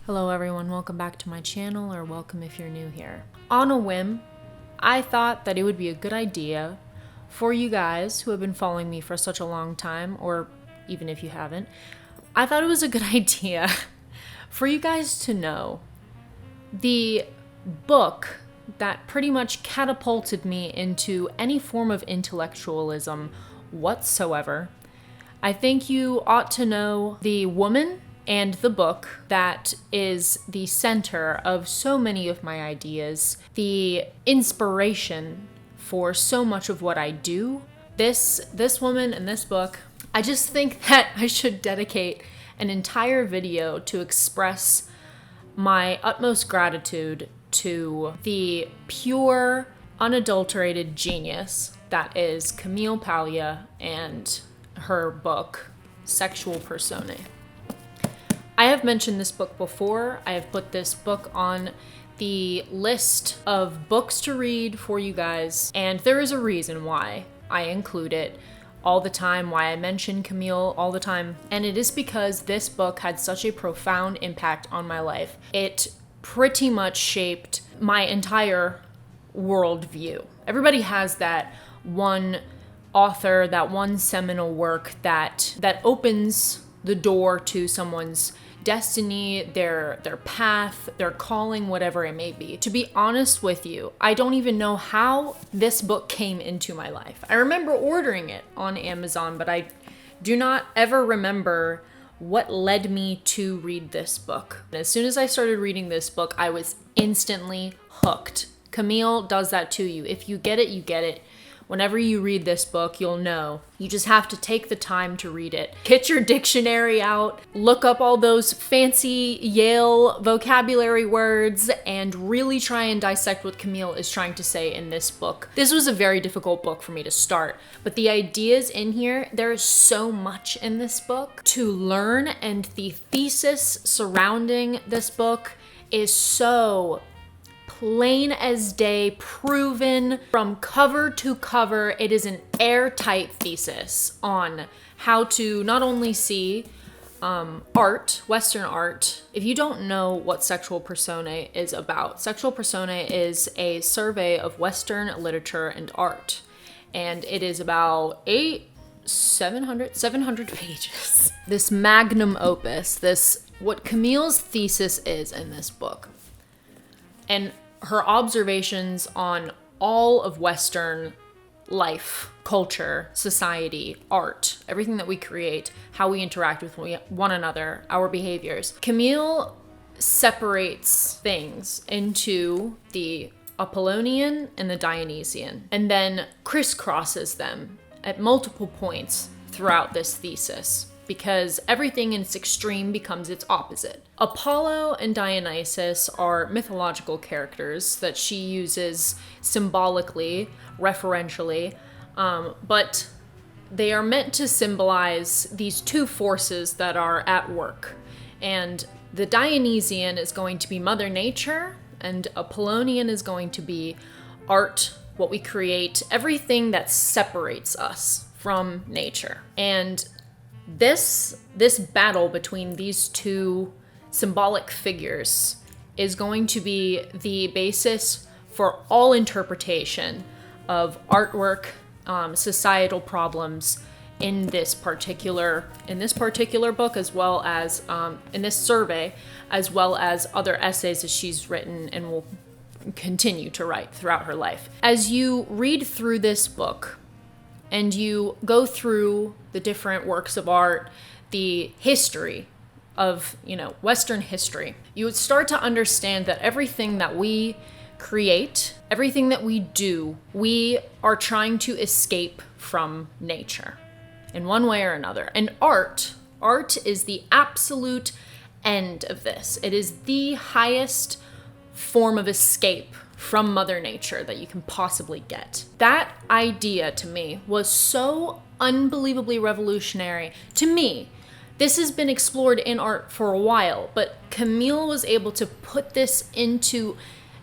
Hello everyone, welcome back to my channel, or welcome if you're new here. On a whim, I thought that it would be a good idea for you guys who have been following me for such a long time, or even if you haven't, I thought it was a good idea for you guys to know the book that pretty much catapulted me into any form of intellectualism whatsoever. I think you ought to know the woman and the book that is the center of so many of my ideas, the inspiration for so much of what I do. This woman and this book, I just think that I should dedicate an entire video to express my utmost gratitude to the pure, unadulterated genius that is Camille Paglia and her book, Sexual Personae. I have mentioned this book before. I have put this book on the list of books to read for you guys, and there is a reason why I include it all the time, why I mention Camille all the time, and it is because this book had such a profound impact on my life. It pretty much shaped my entire worldview. Everybody has that one author, that one seminal work that opens the door to someone's destiny, their path, their calling, whatever it may be. To be honest with you, I don't even know how this book came into my life. I remember ordering it on Amazon, but I do not ever remember what led me to read this book. As soon as I started reading this book, I was instantly hooked. Camille does that to you. If you get it, you get it. Whenever you read this book, you'll know. You just have to take the time to read it. Get your dictionary out, look up all those fancy Yale vocabulary words, and really try and dissect what Camille is trying to say in this book. This was a very difficult book for me to start, but the ideas in here, there is so much in this book to learn, and the thesis surrounding this book is so plain as day, proven from cover to cover. It is an airtight thesis on how to not only see art, Western art. If you don't know what Sexual Personae is about, Sexual Personae is a survey of Western literature and art. And it is about 700 pages. This magnum opus, what Camille's thesis is in this book. And her observations on all of Western life, culture, society, art, everything that we create, how we interact with one another, our behaviors. Camille separates things into the Apollonian and the Dionysian, and then crisscrosses them at multiple points throughout this thesis, because everything in its extreme becomes its opposite. Apollo and Dionysus are mythological characters that she uses symbolically, referentially, but they are meant to symbolize these two forces that are at work. And the Dionysian is going to be Mother Nature, and Apollonian is going to be art, what we create, everything that separates us from nature. And this battle between these two symbolic figures is going to be the basis for all interpretation of artwork, societal problems in this particular book, as well as in this survey, as well as other essays that she's written and will continue to write throughout her life. As you read through this book, and you go through the different works of art, the history of, Western history, you would start to understand that everything that we create, everything that we do, we are trying to escape from nature in one way or another. And art is the absolute end of this. It is the highest form of escape from Mother Nature that you can possibly get. That idea to me was so unbelievably revolutionary. To me, this has been explored in art for a while, but Camille was able to put this into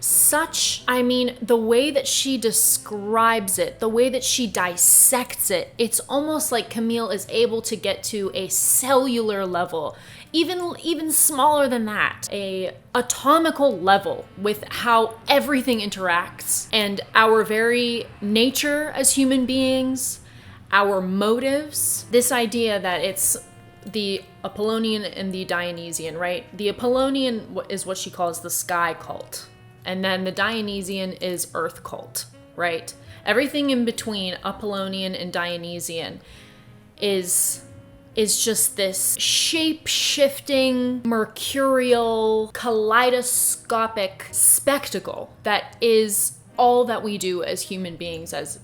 the way that she describes it, the way that she dissects it, it's almost like Camille is able to get to a cellular level even smaller than that, a atomical level with how everything interacts, and our very nature as human beings, our motives. This idea that it's the Apollonian and the Dionysian, right? The Apollonian is what she calls the sky cult, and then the Dionysian is earth cult, right? Everything in between Apollonian and Dionysian is just this shape-shifting, mercurial, kaleidoscopic spectacle that is all that we do as human beings, as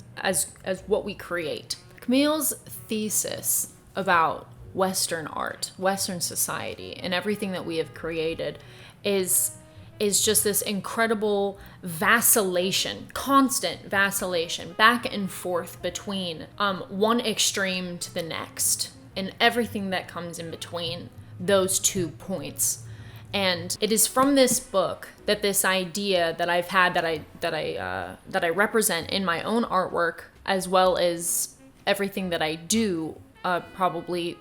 what we create. Camille's thesis about Western art, Western society, and everything that we have created is just this incredible vacillation, constant vacillation, back and forth between one extreme to the next, and everything that comes in between those 2 points. And it is from this book that this idea that I've had, that I represent in my own artwork, as well as everything that I do, probably,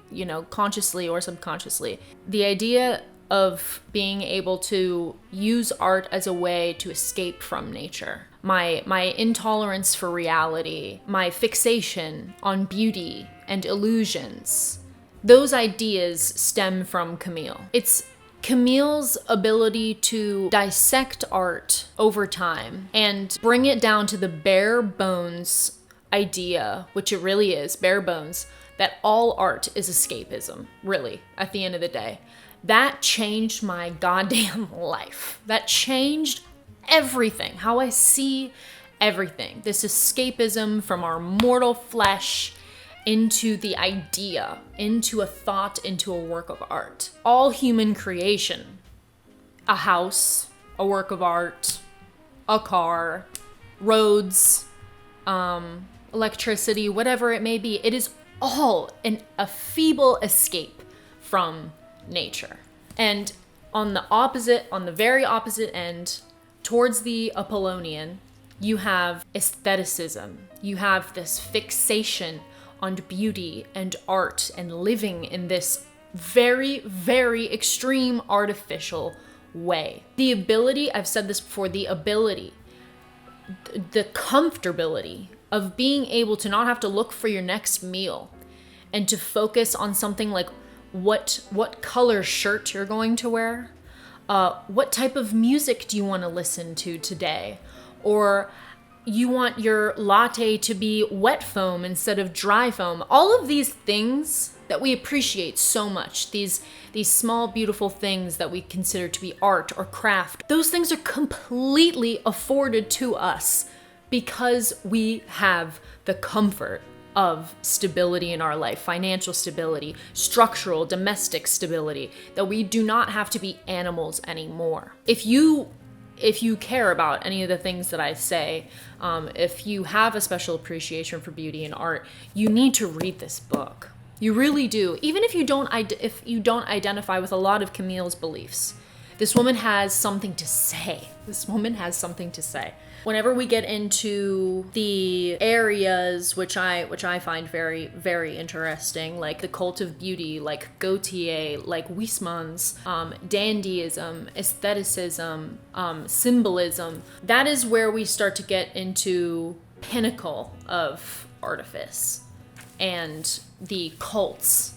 consciously or subconsciously, the idea of being able to use art as a way to escape from nature. My intolerance for reality, my fixation on beauty and illusions, those ideas stem from Camille. It's Camille's ability to dissect art over time and bring it down to the bare bones idea, which it really is, bare bones, that all art is escapism, really, at the end of the day. That changed my goddamn life. That changed everything, how I see everything. This escapism from our mortal flesh into the idea, into a thought, into a work of art. All human creation, a house, a work of art, a car, roads, electricity, whatever it may be, it is all a feeble escape from nature. And on the very opposite end, towards the Apollonian, you have aestheticism. You have this fixation on beauty and art and living in this very, very extreme artificial way. The ability, I've said this before, the comfortability of being able to not have to look for your next meal and to focus on something like what color shirt you're going to wear, what type of music do you want to listen to today, or you want your latte to be wet foam instead of dry foam. All of these things that we appreciate so much, these small, beautiful things that we consider to be art or craft, those things are completely afforded to us because we have the comfort of stability in our life, financial stability, structural, domestic stability, that we do not have to be animals anymore. If you care about any of the things that I say, if you have a special appreciation for beauty and art, you need to read this book. You really do. Even if you don't identify with a lot of Camille's beliefs, this woman has something to say. Whenever we get into the areas which I find very, very interesting, like the cult of beauty, like Gautier, like Huysmans, dandyism, aestheticism, symbolism, that is where we start to get into pinnacle of artifice and the cults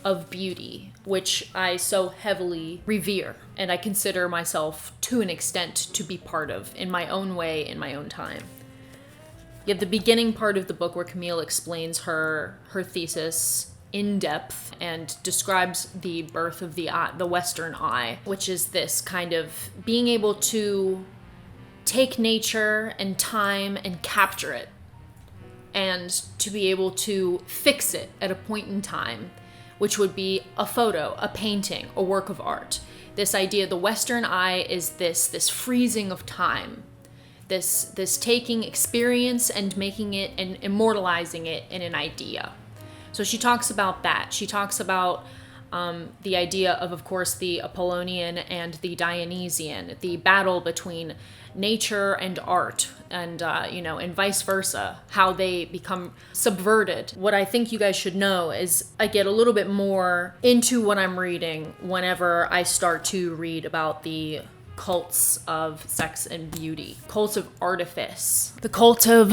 of beauty, which I so heavily revere and I consider myself to an extent to be part of in my own way, in my own time. Yet the beginning part of the book where Camille explains her thesis in depth and describes the birth of the Western eye, which is this kind of being able to take nature and time and capture it, and to be able to fix it at a point in time, which would be a photo, a painting, a work of art. This idea, the Western eye is this freezing of time, this taking experience and making it and immortalizing it in an idea. So she talks about that. She talks about the idea of course, the Apollonian and the Dionysian, the battle between nature and art, and vice versa, how they become subverted. What I think you guys should know is I get a little bit more into what I'm reading whenever I start to read about the cults of sex and beauty, cults of artifice, the cult of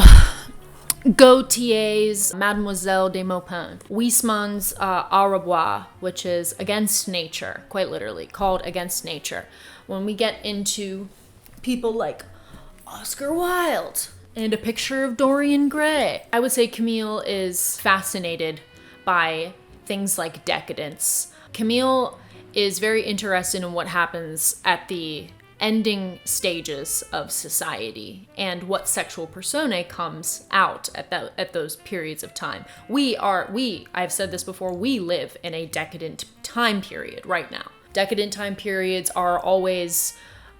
Gautier's Mademoiselle de Maupin, Huysmans' Au revoir, which is against nature, quite literally, called against nature. When we get into people like Oscar Wilde and A Picture of Dorian Gray, I would say Camille is fascinated by things like decadence. Camille is very interested in what happens at the ending stages of society and what sexual personae comes out at those periods of time. I've said this before, we live in a decadent time period right now. Decadent time periods are always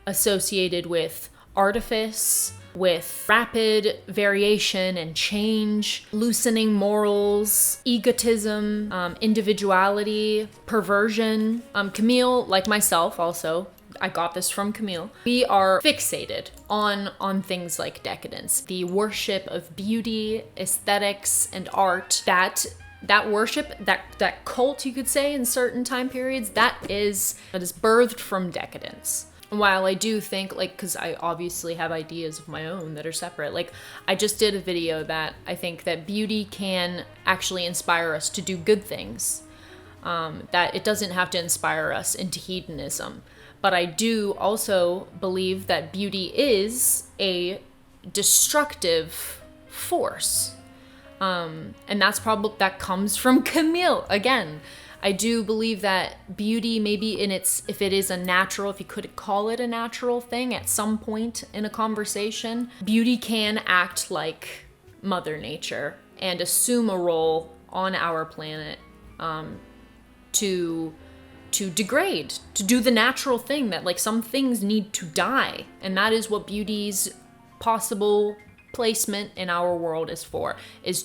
associated with artifice, with rapid variation and change, loosening morals, egotism, individuality, perversion. Camille, like myself also, I got this from Camille. We are fixated on things like decadence, the worship of beauty, aesthetics, and art. That worship, that cult, you could say, in certain time periods, that is birthed from decadence. And while I do think, because I obviously have ideas of my own that are separate, I just did a video that I think that beauty can actually inspire us to do good things, that it doesn't have to inspire us into hedonism. But I do also believe that beauty is a destructive force. And that comes from Camille. Again, I do believe that beauty, maybe if it is if you could call it a natural thing at some point in a conversation, beauty can act like Mother Nature and assume a role on our planet to degrade, to do the natural thing that some things need to die. And that is what beauty's possible placement in our world is for, it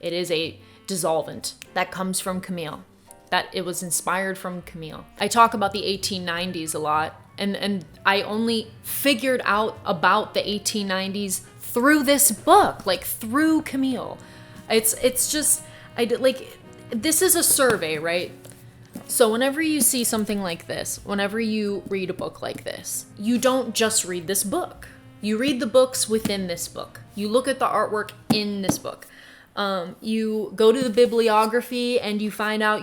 is a dissolvent that comes from Camille, that it was inspired from Camille. I talk about the 1890s a lot, and I only figured out about the 1890s through this book, through Camille. It's just, this is a survey, right? So whenever you see something like this, whenever you read a book like this, you don't just read this book. You read the books within this book. You look at the artwork in this book. You go to the bibliography and you find out,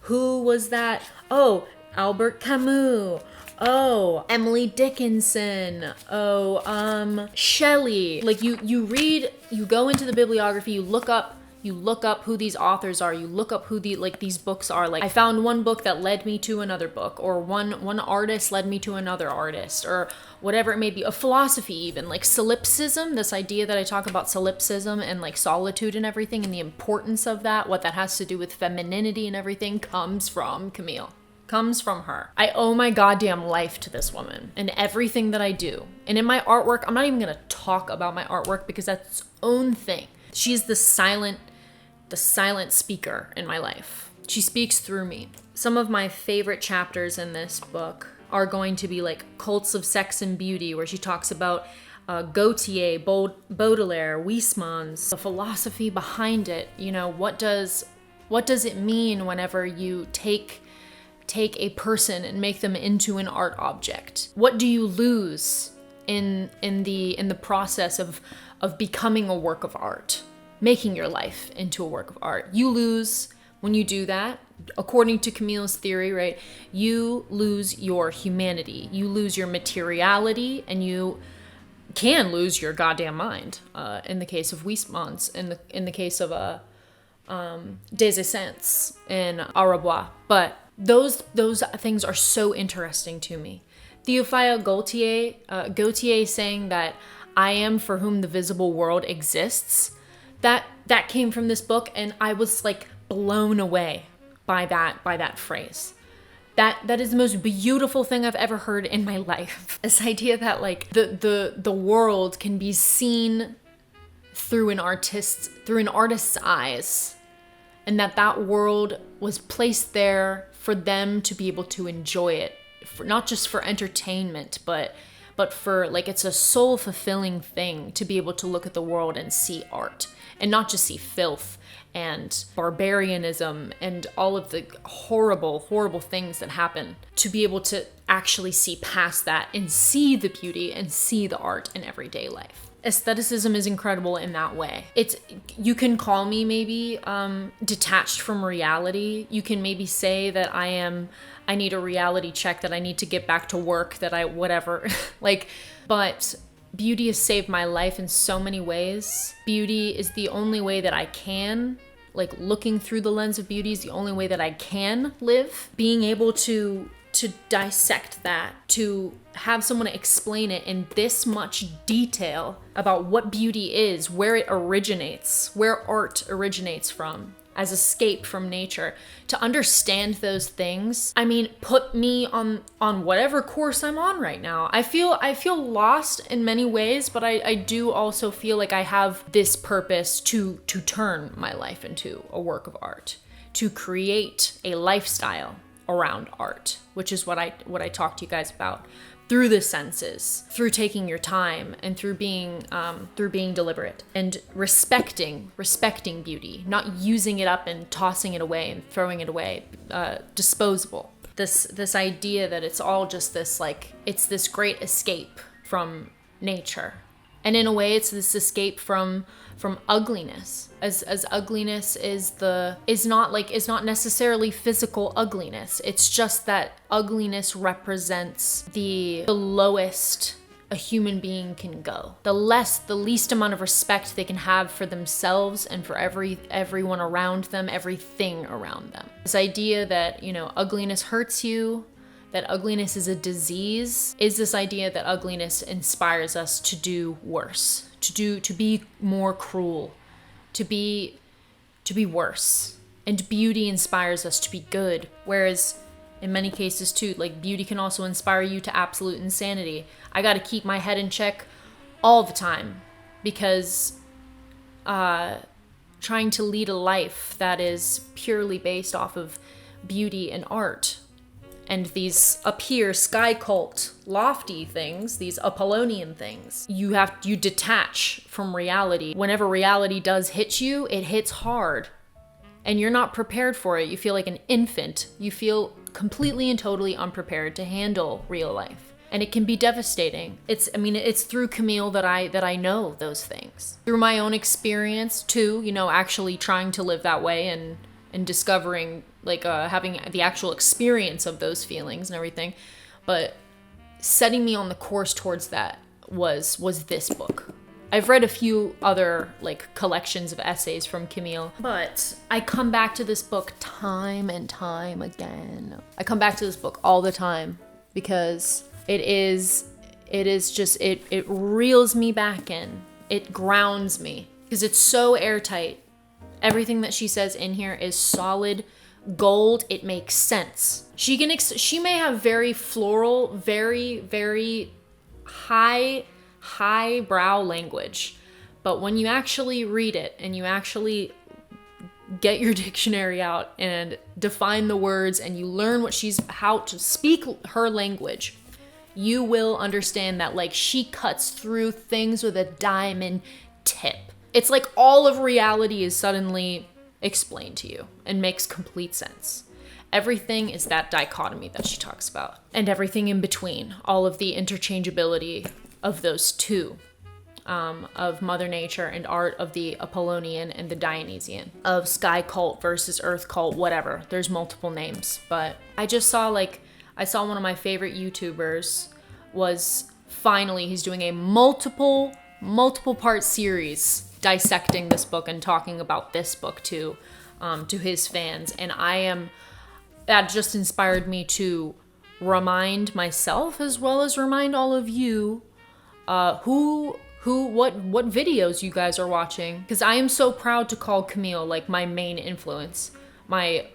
who was that? Oh, Albert Camus. Oh, Emily Dickinson. Oh, Shelley. You go into the bibliography, you look up who these authors are, you look up who these books are. I found one book that led me to another book, or one artist led me to another artist, or whatever it may be. A philosophy even, solipsism, this idea that I talk about solipsism and solitude and everything, and the importance of that, what that has to do with femininity and everything, comes from Camille. Comes from her. I owe my goddamn life to this woman and everything that I do. And in my artwork, I'm not even gonna talk about my artwork because that's its own thing. She's the silent speaker in my life. She speaks through me. Some of my favorite chapters in this book are going to be cults of sex and beauty, where she talks about Gautier, Baudelaire, Huysmans, the philosophy behind it. What does it mean whenever you take a person and make them into an art object? What do you lose in the process of becoming a work of art? Making your life into a work of art. You lose, when you do that, according to Camille's theory, right? You lose your humanity. You lose your materiality, and you can lose your goddamn mind. In the case of Huysmans, in the case of Des Essence in Au revoir. But those things are so interesting to me. Théophile Gautier saying that I am for whom the visible world exists. That came from this book, and I was blown away by that phrase. That is the most beautiful thing I've ever heard in my life. This idea that the world can be seen through an artist's eyes, and that world was placed there for them to be able to enjoy it, not just for entertainment, but but for like, it's a soul fulfilling thing to be able to look at the world and see art and not just see filth and barbarianism and all of the horrible, horrible things that happen, to be able to actually see past that and see the beauty and see the art in everyday life. Aestheticism is incredible in that way. You can call me maybe detached from reality. You can maybe say that I need a reality check, that I need to get back to work, that I whatever. But beauty has saved my life in so many ways. Beauty is the only way that I can, looking through the lens of beauty is the only way that I can live. Being able to dissect that, to have someone explain it in this much detail about what beauty is, where it originates, where art originates from, as escape from nature, to understand those things, put me on whatever course I'm on right now. I feel lost in many ways, but I do also feel like I have this purpose to turn my life into a work of art, to create a lifestyle around art, which is what I talk to you guys about, through the senses, through taking your time, and through being deliberate and respecting beauty, not using it up and tossing it away and throwing it away, disposable. This idea that it's all just this, it's this great escape from nature. And in a way, it's this escape from ugliness, as ugliness is not necessarily physical ugliness. It's just that ugliness represents the lowest a human being can go, the least amount of respect they can have for themselves and for everyone around them, everything around them. This idea that, ugliness hurts you, that ugliness is a disease, is this idea that ugliness inspires us to do worse, to be more cruel, to be worse. And beauty inspires us to be good. Whereas in many cases too, beauty can also inspire you to absolute insanity. I gotta keep my head in check all the time, because trying to lead a life that is purely based off of beauty and art, and these up here sky cult lofty things, these Apollonian things, you detach from reality. Whenever reality does hit you, it hits hard, and you're not prepared for it. You feel like an infant. You feel completely and totally unprepared to handle real life, and it can be devastating. It's through Camille that I know those things, through my own experience too, actually trying to live that way and discovering, having the actual experience of those feelings and everything. But setting me on the course towards that was this book. I've read a few other collections of essays from Camille, but I come back to this book time and time again. I come back to this book all the time because it reels me back in. It grounds me because it's so airtight. Everything that she says in here is solid gold. It makes sense. She may have very floral, very, very high brow language, but when you actually read it and you actually get your dictionary out and define the words and you learn how to speak her language, you will understand that she cuts through things with a diamond tip. It's like all of reality is suddenly explained to you and makes complete sense. Everything is that dichotomy that she talks about, and everything in between, all of the interchangeability of those two, of Mother Nature and art, of the Apollonian and the Dionysian, of sky cult versus earth cult, whatever. There's multiple names, but I just saw I saw one of my favorite YouTubers he's doing a multiple part series dissecting this book and talking about this book to his fans, and that just inspired me to remind myself as well as remind all of you what videos you guys are watching, because I am so proud to call Camille my main influence, my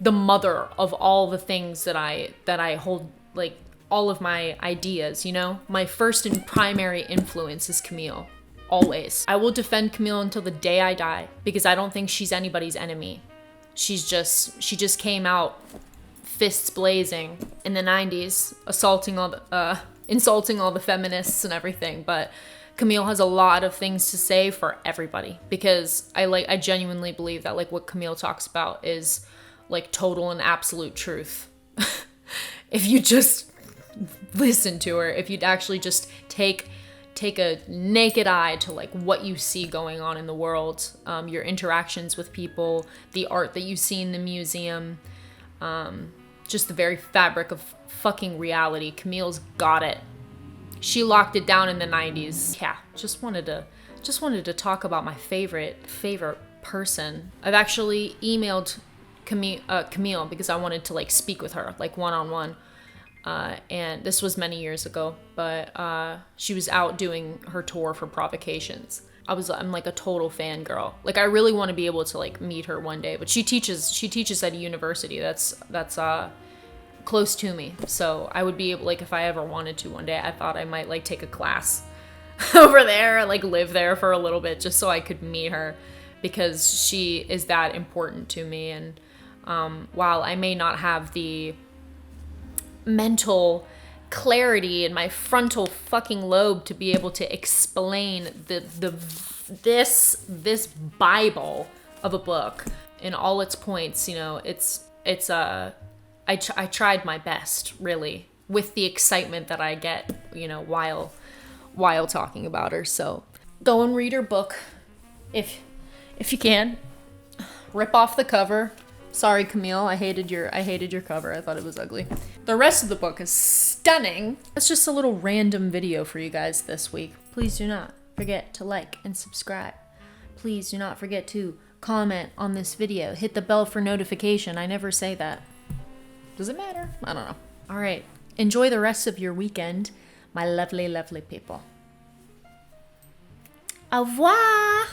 the mother of all the things that I hold, all of my ideas. My first and primary influence is Camille. Always. I will defend Camille until the day I die, because I don't think she's anybody's enemy. She just came out fists blazing in the 90s, assaulting all the insulting all the feminists and everything, but Camille has a lot of things to say for everybody, because I genuinely believe that like what Camille talks about is like total and absolute truth. If you just listen to her, if you'd actually just take a naked eye to like what you see going on in the world, your interactions with people, the art that you see in the museum, just the very fabric of fucking reality. Camille's got it. She locked it down in the 90s. Yeah, just wanted to talk about my favorite person. I've actually emailed Camille because I wanted to like speak with her like one-on-one. And this was many years ago, but she was out doing her tour for Provocations. I'm like a total fangirl. Like I really want to be able to like meet her one day, but she teaches at a university that's close to me. So I would be able, like if I ever wanted to one day, I thought I might like take a class over there, like live there for a little bit just so I could meet her, because she is that important to me. And while I may not have the mental clarity in my frontal fucking lobe to be able to explain this Bible of a book in all its points, you know, I tried my best, really, with the excitement that I get, you know, while talking about her. So go and read her book if you can. Rip off the cover. Sorry, Camille, I hated your cover. I thought it was ugly. The rest of the book is stunning. That's just a little random video for you guys this week. Please do not forget to like and subscribe. Please do not forget to comment on this video. Hit the bell for notification. I never say that. Does it matter? I don't know. All right. Enjoy the rest of your weekend, my lovely, lovely people. Au revoir.